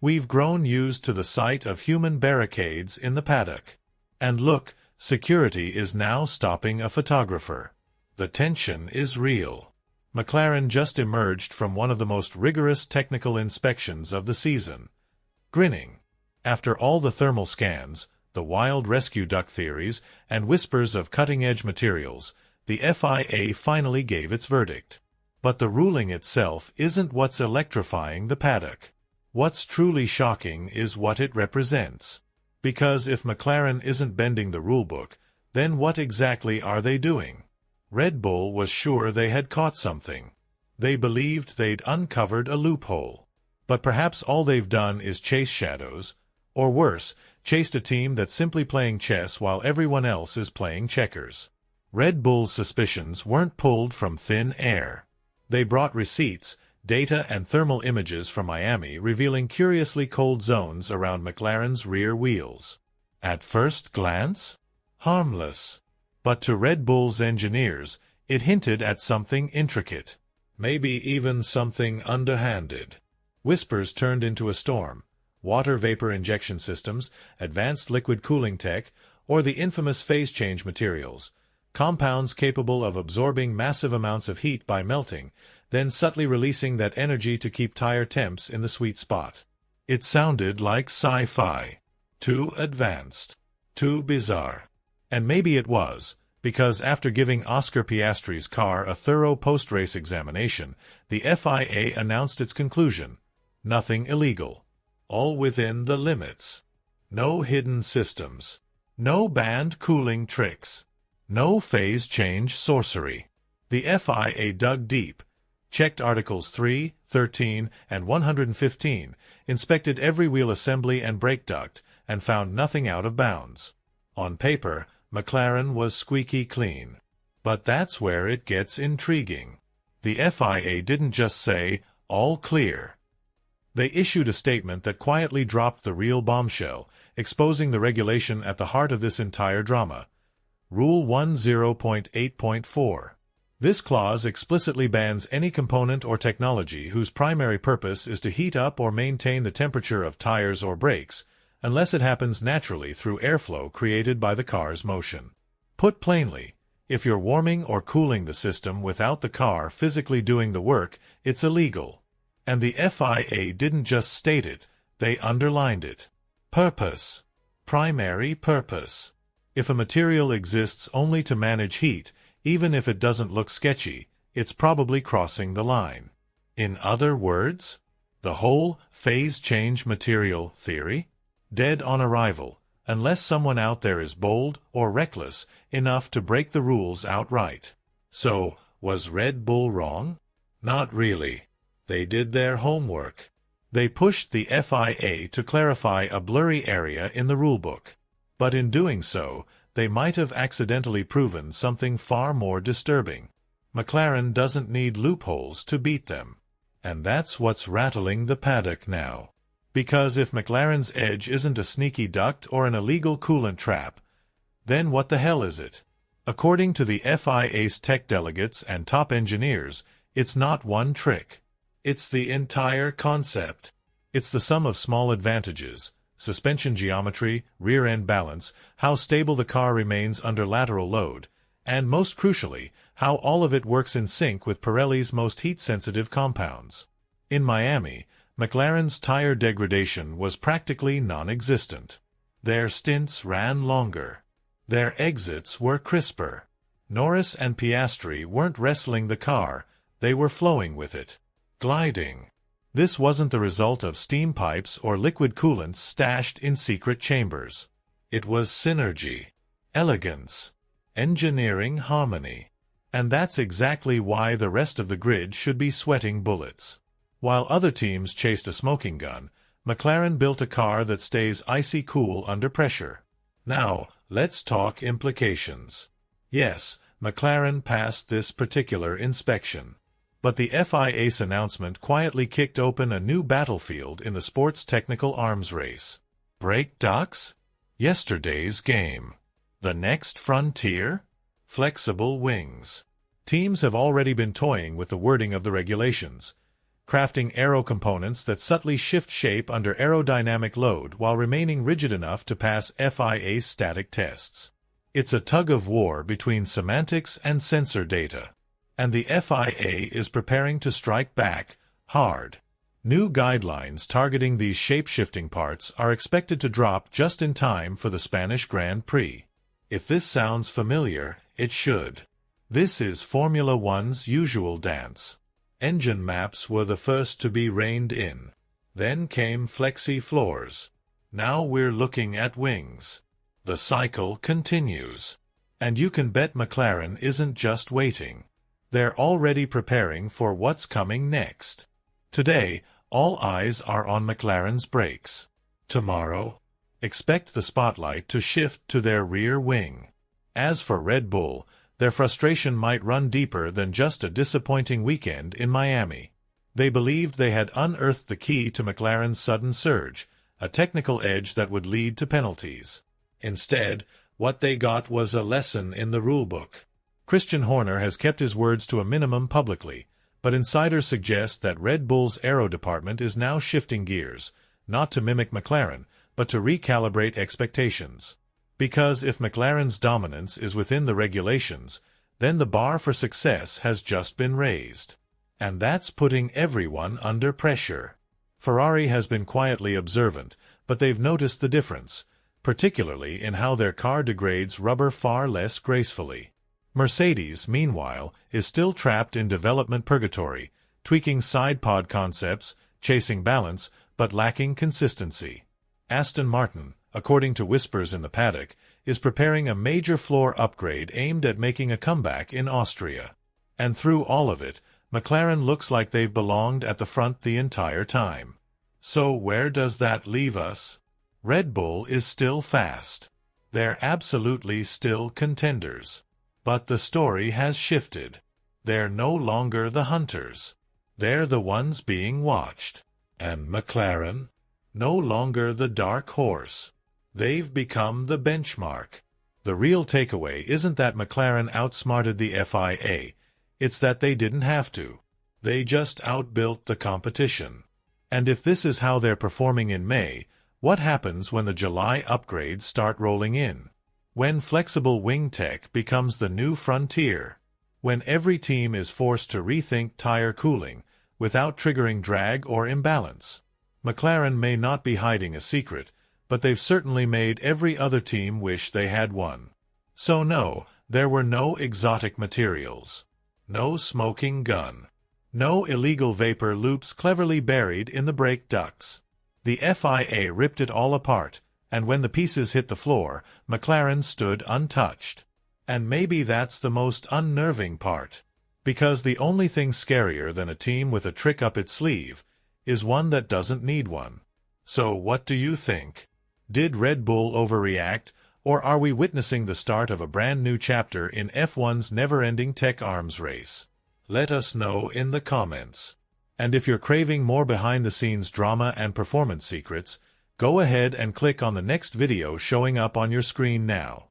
We've grown used to the sight of human barricades in the paddock. And look, security is now stopping a photographer. The tension is real. McLaren just emerged from one of the most rigorous technical inspections of the season. Grinning. After all the thermal scans, the wild rescue duct theories, and whispers of cutting-edge materials, the FIA finally gave its verdict. But the ruling itself isn't what's electrifying the paddock. What's truly shocking is what it represents. Because if McLaren isn't bending the rulebook, then what exactly are they doing? Red Bull was sure they had caught something. They believed they'd uncovered a loophole. But perhaps all they've done is chase shadows, or worse, chased a team that's simply playing chess while everyone else is playing checkers. Red Bull's suspicions weren't pulled from thin air. They brought receipts, data and thermal images from Miami revealing curiously cold zones around McLaren's rear wheels. At first glance, harmless. But to Red Bull's engineers, it hinted at something intricate. Maybe even something underhanded. Whispers turned into a storm. Water vapor injection systems, advanced liquid cooling tech, or the infamous phase change materials. Compounds capable of absorbing massive amounts of heat by melting, then subtly releasing that energy to keep tire temps in the sweet spot. It sounded like sci-fi. Too advanced. Too bizarre. And maybe it was, because after giving Oscar Piastri's car a thorough post-race examination, the FIA announced its conclusion. Nothing illegal. All within the limits. No hidden systems. No banned cooling tricks. No phase change sorcery. The FIA dug deep, checked Articles 3, 13, and 115, inspected every wheel assembly and brake duct, and found nothing out of bounds. On paper, McLaren was squeaky clean. But that's where it gets intriguing. The FIA didn't just say, "all clear." They issued a statement that quietly dropped the real bombshell, exposing the regulation at the heart of this entire drama. Rule 10.8.4. This clause explicitly bans any component or technology whose primary purpose is to heat up or maintain the temperature of tires or brakes, unless it happens naturally through airflow created by the car's motion. Put plainly, if you're warming or cooling the system without the car physically doing the work, it's illegal. And the FIA didn't just state it, they underlined it. Purpose. Primary purpose. If a material exists only to manage heat, even if it doesn't look sketchy, it's probably crossing the line. In other words, the whole phase change material theory? Dead on arrival, unless someone out there is bold or reckless enough to break the rules outright. So, was Red Bull wrong? Not really. They did their homework. They pushed the FIA to clarify a blurry area in the rulebook. But in doing so, they might have accidentally proven something far more disturbing. McLaren doesn't need loopholes to beat them. And that's what's rattling the paddock now. Because if McLaren's edge isn't a sneaky duct or an illegal coolant trap, then what the hell is it? According to the FIA's tech delegates and top engineers, it's not one trick. It's the entire concept. It's the sum of small advantages. Suspension geometry, rear-end balance, how stable the car remains under lateral load, and most crucially, how all of it works in sync with Pirelli's most heat-sensitive compounds. In Miami, McLaren's tire degradation was practically non-existent. Their stints ran longer. Their exits were crisper. Norris and Piastri weren't wrestling the car, they were flowing with it. Gliding. This wasn't the result of steam pipes or liquid coolants stashed in secret chambers. It was synergy, elegance, engineering harmony. And that's exactly why the rest of the grid should be sweating bullets. While other teams chased a smoking gun, McLaren built a car that stays icy cool under pressure. Now, let's talk implications. Yes, McLaren passed this particular inspection. But the FIA's announcement quietly kicked open a new battlefield in the sport's technical arms race. Brake ducts? Yesterday's game. The next frontier? Flexible wings. Teams have already been toying with the wording of the regulations. crafting aero components that subtly shift shape under aerodynamic load while remaining rigid enough to pass FIA's static tests. It's a tug-of-war between semantics and sensor data. And the FIA is preparing to strike back hard. New guidelines targeting these shape-shifting parts are expected to drop just in time for the Spanish Grand Prix. If this sounds familiar, it should. This is Formula One's usual dance. Engine maps were the first to be reined in. Then came flexi floors. Now we're looking at wings. The cycle continues. And you can bet McLaren isn't just waiting. They're already preparing for what's coming next. Today, all eyes are on McLaren's brakes. Tomorrow, expect the spotlight to shift to their rear wing. As for Red Bull, their frustration might run deeper than just a disappointing weekend in Miami. They believed they had unearthed the key to McLaren's sudden surge, a technical edge that would lead to penalties. Instead, what they got was a lesson in the rulebook. Christian Horner has kept his words to a minimum publicly, but insiders suggest that Red Bull's aero department is now shifting gears, not to mimic McLaren, but to recalibrate expectations. Because if McLaren's dominance is within the regulations, then the bar for success has just been raised. And that's putting everyone under pressure. Ferrari has been quietly observant, but they've noticed the difference, particularly in how their car degrades rubber far less gracefully. Mercedes, meanwhile, is still trapped in development purgatory, tweaking side pod concepts, chasing balance, but lacking consistency. Aston Martin, according to whispers in the paddock, is preparing a major floor upgrade aimed at making a comeback in Austria. And through all of it, McLaren looks like they've belonged at the front the entire time. So where does that leave us? Red Bull is still fast. They're absolutely still contenders. But the story has shifted. They're no longer the hunters. They're the ones being watched. And McLaren? No longer the dark horse. They've become the benchmark. The real takeaway isn't that McLaren outsmarted the FIA. It's that they didn't have to. They just outbuilt the competition. And if this is how they're performing in May, what happens when the July upgrades start rolling in? When flexible wing tech becomes the new frontier? When every team is forced to rethink tire cooling without triggering drag or imbalance? McLaren may not be hiding a secret, but they've certainly made every other team wish they had one. So no, there were no exotic materials. No smoking gun. No illegal vapor loops cleverly buried in the brake ducts. The FIA ripped it all apart, and when the pieces hit the floor, McLaren stood untouched. And maybe that's the most unnerving part. Because the only thing scarier than a team with a trick up its sleeve is one that doesn't need one. So what do you think? Did Red Bull overreact, or are we witnessing the start of a brand new chapter in F1's never-ending tech arms race? Let us know in the comments. And if you're craving more behind-the-scenes drama and performance secrets, go ahead and click on the next video showing up on your screen now.